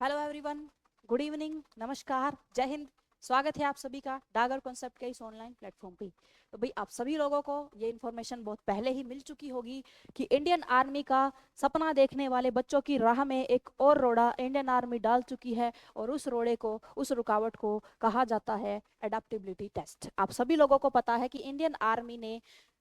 Hello everyone, good evening, नमस्कार, जय हिंद। स्वागत है आप सभी का डागर कॉन्सेप्ट के इस ऑनलाइन प्लेटफॉर्म पे। तो भाई आप सभी लोगों को ये इन्फॉर्मेशन बहुत पहले ही मिल चुकी होगी कि इंडियन आर्मी का सपना देखने वाले बच्चों की राह में एक और रोड़ा इंडियन आर्मी डाल चुकी है और उस रोड़े को, उस रुकावट को कहा जाता है एडेप्टेबिलिटी टेस्ट। आप सभी लोगों को पता है कि इंडियन आर्मी ने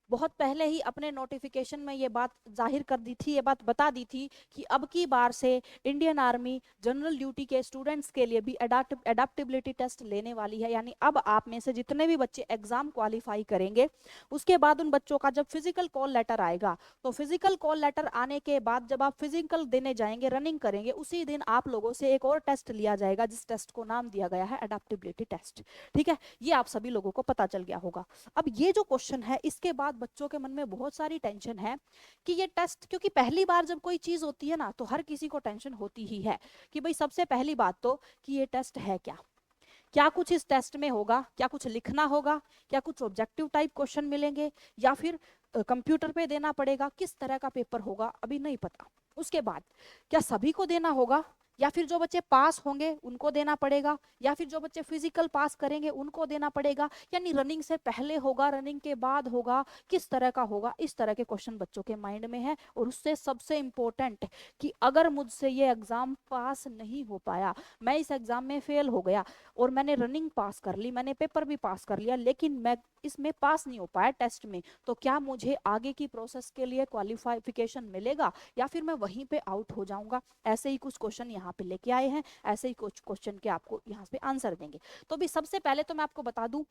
बहुत पहले ही अपने नोटिफिकेशन में ये बात जाहिर कर दी थी, ये बात बता दी थी कि अब की बार से इंडियन आर्मी जनरल ड्यूटी के स्टूडेंट्स के लिए भी एडाप्टेबिलिटी टेस्ट लेने वाली है। यानी अब आप में से जितने भी बच्चे एग्जाम क्वालिफाई करेंगे, उसके बाद उन बच्चों का जब फिजिकल कॉल लेटर आएगा, तो फिजिकल कॉल लेटर आने के बाद जब आप फिजिकल देने जाएंगे, रनिंग करेंगे, उसी दिन आप लोगों से एक और टेस्ट लिया जाएगा, जिस टेस्ट को नाम दिया गया है एडाप्टेबिलिटी टेस्ट। ठीक है, ये आप सभी लोगों को पता चल गया होगा। अब ये जो क्वेश्चन है, इसके बाद बच्चों के मन में बहुत सारी टेंशन है कि ये टेस्ट, क्योंकि पहली बार जब कोई चीज होती है ना, तो हर किसी को टेंशन होती ही है कि भाई सबसे पहली बात तो कि ये टेस्ट है क्या, क्या कुछ इस टेस्ट में होगा, क्या कुछ लिखना होगा, क्या कुछ ऑब्जेक्टिव टाइप क्वेश्चन मिलेंगे, या फिर कंप्यूटर पे देना पड़ेगा, किस तरह का पेपर होगा अभी नहीं पता। उसके बाद क्या सभी को देना होगा, या फिर जो बच्चे पास होंगे उनको देना पड़ेगा, या फिर जो बच्चे फिजिकल पास करेंगे उनको देना पड़ेगा, यानी रनिंग से पहले होगा, रनिंग के बाद होगा, किस तरह का होगा, इस तरह के क्वेश्चन बच्चों के माइंड में है। और उससे सबसे इंपॉर्टेंट कि अगर मुझसे ये एग्जाम पास नहीं हो पाया, मैं इस एग्जाम में फेल हो गया और मैंने रनिंग पास कर ली, मैंने पेपर भी पास कर लिया, लेकिन मैं इसमें पास नहीं हो पाया टेस्ट में, तो क्या मुझे आगे की प्रोसेस के लिए क्वालिफिकेशन मिलेगा या फिर मैं वहीं पे आउट हो जाऊंगा। ऐसे ही कुछ क्वेश्चन यहाँ पे लेके आए हैं, ऐसे ही कुछ क्वेश्चन के आपको यहाँ पे आंसर देंगे। तो भी सबसे पहले तो मैं आपको बता दूं,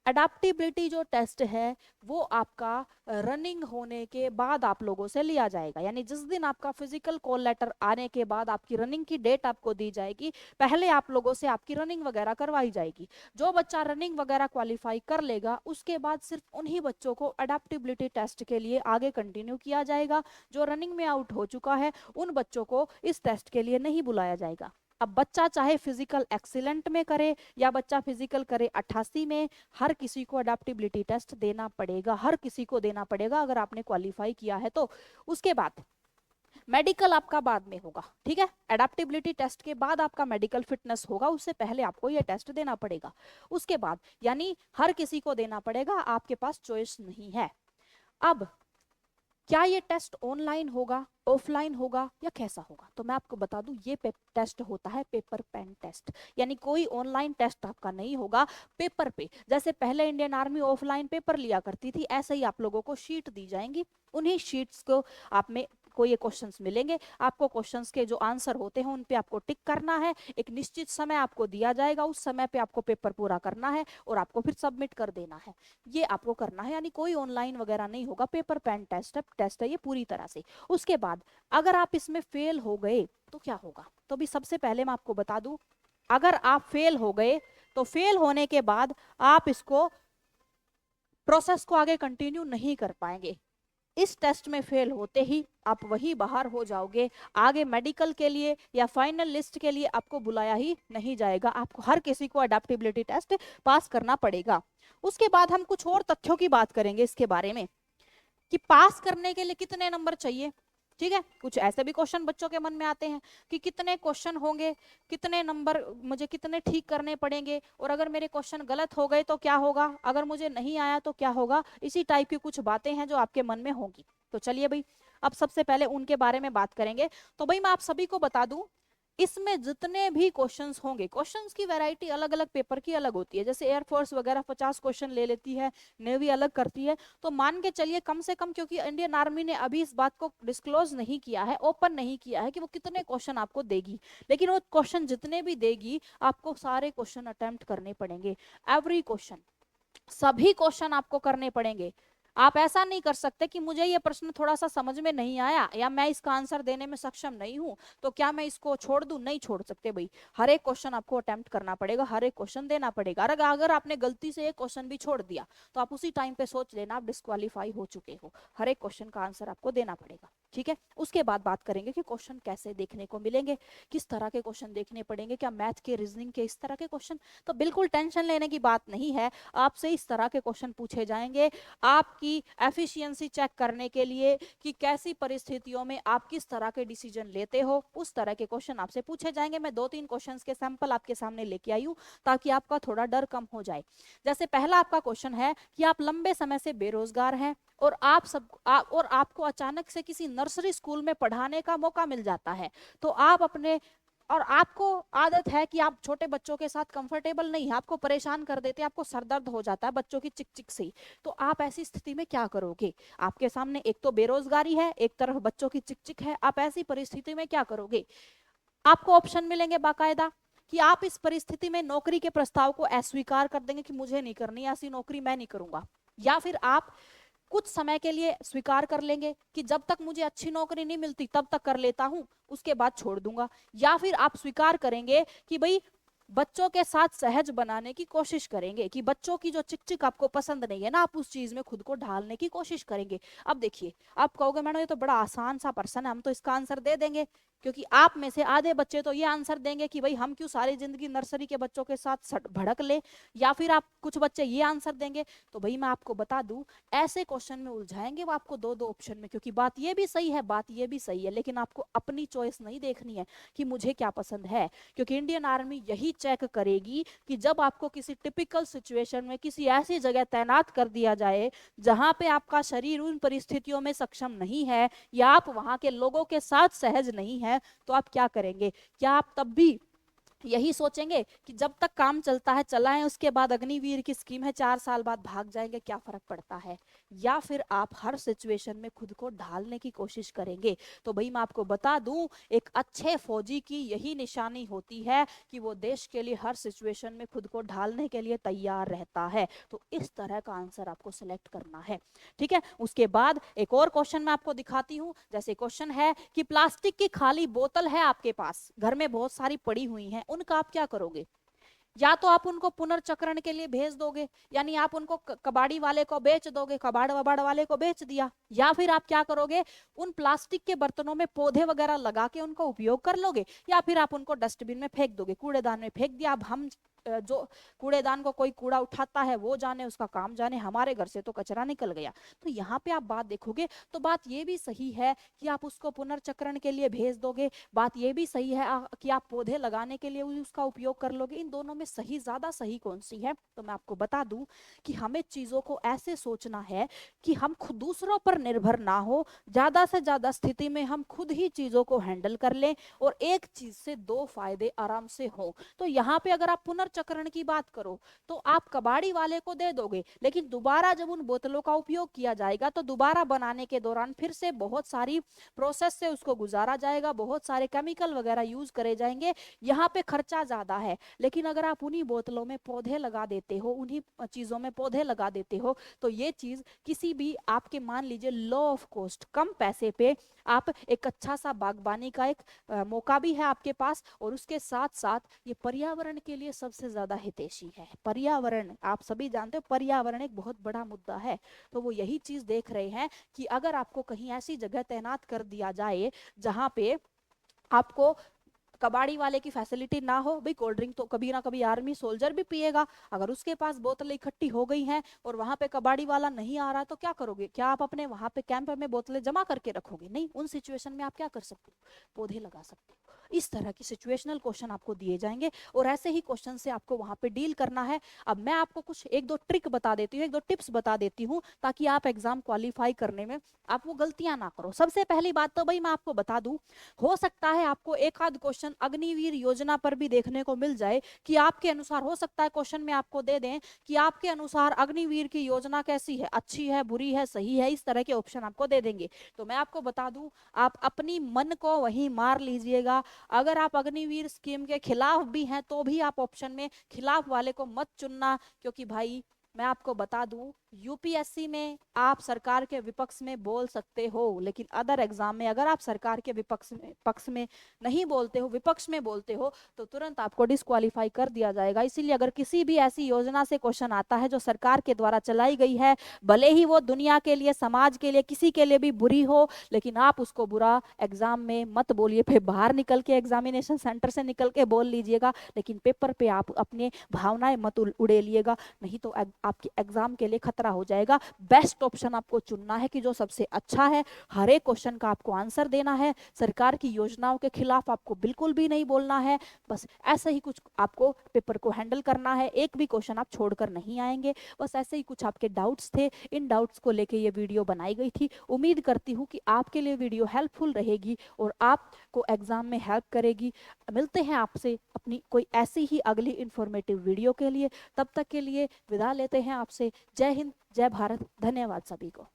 अडेप्टेबिलिटी जो टेस्ट है वो आपका रनिंग होने के बाद आप लोगों से लिया जाएगा। यानी जिस दिन आपका फिजिकल कॉल लेटर आने के बाद आपकी रनिंग की डेट आपको दी जाएगी, पहले आप लोगों से आपकी रनिंग वगैरह करवाई जाएगी। जो बच्चा रनिंग वगैरह क्वालिफाई कर लेगा, उसके बाद सिर्फ उन्हीं बच्चों को अडेप्टेबिलिटी टेस्ट के लिए आगे कंटिन्यू किया जाएगा। जो रनिंग में आउट हो चुका है, उन बच्चों को इस टेस्ट के लिए नहीं बुलाया जाएगा। अब बच्चा चाहे फिजिकल एक्सीलेंट में करे या बच्चा फिजिकल करे 88 में, हर किसी को अडेप्टेबिलिटी टेस्ट देना पड़ेगा, हर किसी को देना पड़ेगा अगर आपने क्वालिफाई किया है तो। उसके बाद मेडिकल आपका बाद में होगा। ठीक है, एडेप्टेबिलिटी टेस्ट के बाद आपका मेडिकल फिटनेस होगा, उससे पहले आपको ये टेस्ट देना पड़ेगा। उसके बाद यानी हर किसी को देना पड़ेगा, आपके पास चॉइस नहीं है। अब क्या ये टेस्ट ऑनलाइन होगा, ऑफलाइन होगा या कैसा होगा, तो मैं आपको बता दूं, ये टेस्ट होता है पेपर पेन टेस्ट। यानी कोई ऑनलाइन टेस्ट आपका नहीं होगा, पेपर पे। जैसे पहले इंडियन आर्मी ऑफलाइन पेपर लिया करती थी, ऐसे ही आप लोगों को शीट दी जाएंगी, उन्हीं शीट्स को आप में को ये क्वेश्चंस मिलेंगे। आपको क्वेश्चंस के जो आंसर होते हैं उन पे आपको टिक करना है, एक निश्चित समय आपको दिया जाएगा, उस समय पे आपको पेपर पूरा करना है और आपको फिर सबमिट कर देना है। ये आपको करना है, यानी कोई ऑनलाइन वगैरह नहीं होगा, पेपर पेन टेस्ट है ये पूरी तरह से। उसके बाद अगर आप इसमें फेल हो गए तो क्या होगा, तो भी सबसे पहले मैं आपको बता दूं, अगर आप फेल हो गए तो फेल होने के बाद आप इसको प्रोसेस को आगे कंटिन्यू नहीं कर पाएंगे। इस टेस्ट में फेल होते ही आप वही बाहर हो जाओगे, आगे मेडिकल के लिए या फाइनल लिस्ट के लिए आपको बुलाया ही नहीं जाएगा। आपको हर किसी को अडेप्टेबिलिटी टेस्ट पास करना पड़ेगा। उसके बाद हम कुछ और तथ्यों की बात करेंगे इसके बारे में कि पास करने के लिए कितने नंबर चाहिए। ठीक है, कुछ ऐसे भी क्वेश्चन बच्चों के मन में आते हैं कि कितने क्वेश्चन होंगे, कितने नंबर मुझे कितने ठीक करने पड़ेंगे, और अगर मेरे क्वेश्चन गलत हो गए तो क्या होगा, अगर मुझे नहीं आया तो क्या होगा। इसी टाइप की कुछ बातें हैं जो आपके मन में होंगी। तो चलिए भाई, अब सबसे पहले उनके बारे में बात करेंगे। तो भाई मैं आप सभी को बता दूं, इसमें जितने भी क्वेश्चंस होंगे, क्वेश्चंस की वैरायटी अलग अलग पेपर की अलग होती है। जैसे एयरफोर्स वगैरह 50 क्वेश्चन ले लेती है, नेवी अलग करती है। तो मान के चलिए कम से कम, क्योंकि इंडियन आर्मी ने अभी इस बात को डिस्क्लोज नहीं किया है, ओपन नहीं किया है कि वो कितने क्वेश्चन आपको देगी, लेकिन वो क्वेश्चन जितने भी देगी आपको सारे क्वेश्चन अटेम्प्ट करने पड़ेंगे। एवरी क्वेश्चन, सभी क्वेश्चन आपको करने पड़ेंगे। आप ऐसा नहीं कर सकते कि मुझे ये प्रश्न थोड़ा सा समझ में नहीं आया या मैं इसका आंसर देने में सक्षम नहीं हूं तो क्या मैं इसको छोड़ दूं, नहीं छोड़ सकते भाई। हर एक क्वेश्चन आपको अटेम्प्ट करना पड़ेगा, हर एक क्वेश्चन देना पड़ेगा। अगर आपने गलती से एक क्वेश्चन भी छोड़ दिया तो आप उसी टाइम पे सोच लेना आप डिस्क्वालीफाई हो चुके हो, हर एक क्वेश्चन का आंसर आपको देना पड़ेगा। ठीक है, उसके बाद बात करेंगे कि क्वेश्चन कैसे देखने को मिलेंगे, किस तरह के क्वेश्चन देखने पड़ेंगे, क्या मैथ के, रीजनिंग के, इस तरह के क्वेश्चन। तो बिल्कुल टेंशन लेने की बात नहीं है, आपसे इस तरह के क्वेश्चन पूछे जाएंगे आपकी एफिशिएंसी चेक करने के लिए कि कैसी परिस्थितियों में आप किस तरह के डिसीजन लेते हो, उस तरह के क्वेश्चन आपसे पूछे जाएंगे। मैं 2-3 क्वेश्चंस के सैंपल आपके सामने लेके आई हूँ ताकि आपका थोड़ा डर कम हो जाए। जैसे पहला आपका क्वेश्चन है कि आप लंबे समय से बेरोजगार हैं और और आपको अचानक से किसी नर्सरी स्कूल में पढ़ाने का मौका मिल जाता है, तो आप अपने और आपको आदत है कि आप छोटे बच्चों के साथ कंफर्टेबल नहीं है, आपको परेशान कर देते हैं, आपको सरदर्द हो जाता है बच्चों की चिक चिक से। तो आप ऐसी स्थिति में क्या करोगे? आपके सामने एक तो बेरोजगारी है, एक तरफ बच्चों की चिक चिक है, आप ऐसी परिस्थिति में क्या करोगे? आपको ऑप्शन मिलेंगे बाकायदा कि आप इस परिस्थिति में नौकरी के प्रस्ताव को अस्वीकार कर देंगे कि मुझे नहीं करनी ऐसी नौकरी, मैं नहीं करूंगा, या फिर आप कुछ समय के लिए स्वीकार कर लेंगे कि जब तक मुझे अच्छी नौकरी नहीं मिलती तब तक कर लेता हूं, उसके बाद छोड़ दूंगा। या फिर आप स्वीकार करेंगे कि भाई बच्चों के साथ सहज बनाने की कोशिश करेंगे, कि बच्चों की जो चिकचिक आपको पसंद नहीं है ना, आप उस चीज में खुद को ढालने की कोशिश करेंगे। अब देखिए, आप कहोगे मैडम ये तो बड़ा आसान सा प्रश्न है, हम तो इसका आंसर दे देंगे, क्योंकि आप में से आधे बच्चे तो ये आंसर देंगे कि भाई हम क्यों सारी जिंदगी नर्सरी के बच्चों के साथ भड़क ले। या फिर आप कुछ बच्चे ये आंसर देंगे। तो भाई मैं आपको बता दूं, ऐसे क्वेश्चन में उलझाएंगे वो आपको दो दो ऑप्शन में, क्योंकि बात ये भी सही है, बात ये भी सही है, लेकिन आपको अपनी चॉइस नहीं देखनी है कि मुझे क्या पसंद है। क्योंकि इंडियन आर्मी यही चेक करेगी कि जब आपको किसी टिपिकल सिचुएशन में किसी ऐसी जगह तैनात कर दिया जाए जहां पे आपका शरीर उन परिस्थितियों में सक्षम नहीं है या आप वहां के लोगों के साथ सहज नहीं है, तो आप क्या करेंगे? क्या आप तब भी यही सोचेंगे कि जब तक काम चलता है चलाएं, उसके बाद अग्निवीर की स्कीम है 4 साल बाद भाग जाएंगे, क्या फर्क पड़ता है? या फिर आप हर सिचुएशन में खुद को ढालने की कोशिश करेंगे? तो भाई मैं आपको बता दूं, एक अच्छे फौजी की यही निशानी होती है कि वो देश के लिए हर सिचुएशन में खुद को ढालने के लिए तैयार रहता है। तो इस तरह का आंसर आपको सिलेक्ट करना है, ठीक है। उसके बाद एक और क्वेश्चन मैं आपको दिखाती हूँ। जैसे क्वेश्चन है कि प्लास्टिक की खाली बोतल है आपके पास, घर में बहुत सारी पड़ी हुई हैं, उनका आप क्या करोगे? या तो आप उनको पुनर्चक्रण के लिए भेज दोगे, यानी आप उनको कबाड़ी वाले को बेच दोगे, कबाड़ वबाड़ वाले को बेच दिया। या फिर आप क्या करोगे? उन प्लास्टिक के बर्तनों में पौधे वगैरह लगा के उनको उपयोग कर लोगे, या फिर आप उनको डस्टबिन में फेंक दोगे, कूड़ेदान में फेंक दिया। अब हम जो कूड़ेदान को कोई कूड़ा उठाता है वो जाने, उसका काम जाने, हमारे घर से तो कचरा निकल गया। तो यहाँ पे आप बात देखोगे तो बात ये भी सही है कि आप उसको पुनर्चक्रण के लिए भेज दोगे, बात ये भी सही है कि आप पौधे लगाने के लिए उसका उपयोग कर लोगे। इन दोनों में सही, ज्यादा सही कौन सी है? तो मैं आपको बता दूं कि हमें चीजों को ऐसे सोचना है कि हम खुद दूसरों पर निर्भर ना हो, ज्यादा से ज्यादा स्थिति में हम खुद ही चीजों को हैंडल कर लें और एक चीज से दो फायदे आराम से हो। तो यहाँ पे अगर आप पुनर्चक्रण की बात करो तो आप कबाड़ी वाले को दे दोगे, लेकिन दोबारा जब उन बोतलों का उपयोग किया जाएगा तो दोबारा बनाने के दौरान फिर से बहुत सारी प्रोसेस से उसको गुजारा जाएगा, बहुत सारे केमिकल वगैरह यूज करे जाएंगे, यहाँ पे खर्चा ज्यादा है। लेकिन अगर आप उन्हीं बोतलों में पौधे लगा देते हो, उन्हीं चीजों में पौधे लगा देते हो, तो ये चीज किसी भी आपके, मान लीजिए लो ऑफ कॉस्ट, कम पैसे पे आप एक अच्छा सा बागबानी का एक मौका भी है आपके पास, और उसके साथ साथ ये पर्यावरण के लिए सबसे ज्यादा हितैषी है। पर्यावरण, आप सभी जानते हो पर्यावरण एक बहुत बड़ा मुद्दा है। तो वो यही चीज देख रहे हैं कि अगर आपको कहीं ऐसी जगह तैनात कर दिया जाए जहां पे आपको कबाड़ी वाले की फैसिलिटी ना हो, भाई कोल्ड ड्रिंक तो कभी ना कभी आर्मी सोल्जर भी पिएगा, अगर उसके पास बोतलें इकट्ठी हो गई हैं और वहां पे कबाड़ी वाला नहीं आ रहा तो क्या करोगे? क्या आप अपने वहां पे कैंप में बोतलें जमा करके रखोगे? नहीं, उन सिचुएशन में आप क्या कर सकते हो? पौधे लगा सकते हो। इस तरह की सिचुएशनल क्वेश्चन आपको दिए जाएंगे और ऐसे ही क्वेश्चन से आपको वहां पे डील करना है। अब मैं आपको कुछ एक दो ट्रिक बता देती हूँ, एक दो टिप्स बता देती हूँ, ताकि आप एग्जाम क्वालिफाई करने में आप वो गलतियां ना करो। सबसे पहली बात तो भाई मैं आपको बता दूं, हो सकता है आपको एक आध क्वेश्चन अग्निवीर योजना पर भी देखने को मिल जाए कि आपके अनुसार, हो सकता है क्वेश्चन में आपको दे दें कि आपके अनुसार अग्निवीर की योजना कैसी है, अच्छी है, बुरी है, सही है, इस तरह के ऑप्शन आपको दे देंगे। तो मैं आपको बता दूं, आप अपनी मन को वहीं मार लीजिएगा। अगर आप अग्निवीर स्कीम के खिलाफ भी हैं तो भी आप ऑप्शन में खिलाफ वाले को मत चुनना, क्योंकि भाई मैं आपको बता दूं यूपीएससी में आप सरकार के विपक्ष में बोल सकते हो, लेकिन अदर एग्जाम में अगर आप सरकार के विपक्ष में पक्ष में नहीं बोलते हो, विपक्ष में बोलते हो, तो तुरंत आपको डिस्क्वालीफाई कर दिया जाएगा। इसीलिए अगर किसी भी ऐसी योजना से क्वेश्चन आता है जो सरकार के द्वारा चलाई गई है, भले ही वो दुनिया के लिए, समाज के लिए, किसी के लिए भी बुरी हो, लेकिन आप उसको बुरा एग्जाम में मत बोलिए। फिर बाहर निकल के एग्जामिनेशन सेंटर से निकल के बोल लीजिएगा, लेकिन पेपर पे आप अपने भावनाएं मत उड़ेलिएगा, नहीं तो आपके एग्जाम के लिए खतरा हो जाएगा। बेस्ट ऑप्शन आपको चुनना है कि जो सबसे अच्छा है। हर एक क्वेश्चन का आपको आंसर देना है। सरकार की योजनाओं के खिलाफ आपको बिल्कुल भी नहीं बोलना है। बस ऐसे ही कुछ आपको पेपर को हैंडल करना है, एक भी क्वेश्चन आप छोड़कर नहीं आएंगे। बस ऐसे ही कुछ आपके डाउट्स थे, इन डाउट्स को लेके ये वीडियो बनाई गई थी। उम्मीद करती हूँ कि आपके लिए वीडियो हेल्पफुल रहेगी और आपको एग्जाम में हेल्प करेगी। मिलते हैं आपसे अपनी कोई ऐसी ही अगली इंफॉर्मेटिव वीडियो के लिए। तब तक के लिए विदा लेते हैं आपसे। जय हिंद, जय भारत, धन्यवाद सभी को।